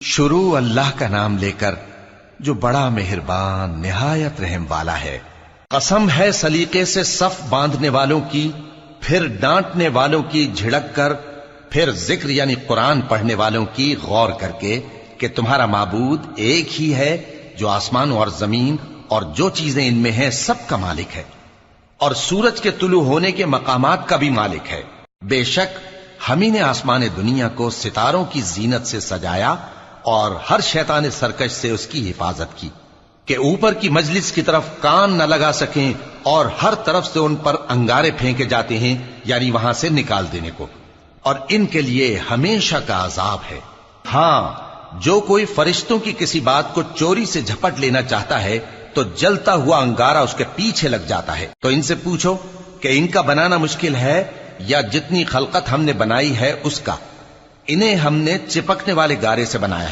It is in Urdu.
شروع اللہ کا نام لے کر جو بڑا مہربان نہایت رحم والا ہے۔ قسم ہے سلیقے سے صف باندھنے والوں کی، پھر ڈانٹنے والوں کی جھڑک کر، پھر ذکر یعنی قرآن پڑھنے والوں کی غور کر کے کہ تمہارا معبود ایک ہی ہے جو آسمان اور زمین اور جو چیزیں ان میں ہیں سب کا مالک ہے، اور سورج کے طلوع ہونے کے مقامات کا بھی مالک ہے۔ بے شک ہم ہی نے آسمان دنیا کو ستاروں کی زینت سے سجایا اور ہر شیطان سرکش سے اس کی حفاظت کی کہ اوپر کی مجلس کی طرف کان نہ لگا سکیں، اور ہر طرف سے ان پر انگارے پھینکے جاتے ہیں یعنی وہاں سے نکال دینے کو، اور ان کے لیے ہمیشہ کا عذاب ہے۔ ہاں، جو کوئی فرشتوں کی کسی بات کو چوری سے جھپٹ لینا چاہتا ہے تو جلتا ہوا انگارہ اس کے پیچھے لگ جاتا ہے۔ تو ان سے پوچھو کہ ان کا بنانا مشکل ہے یا جتنی خلقت ہم نے بنائی ہے اس کا؟ انہیں ہم نے چپکنے والے گارے سے بنایا ہے۔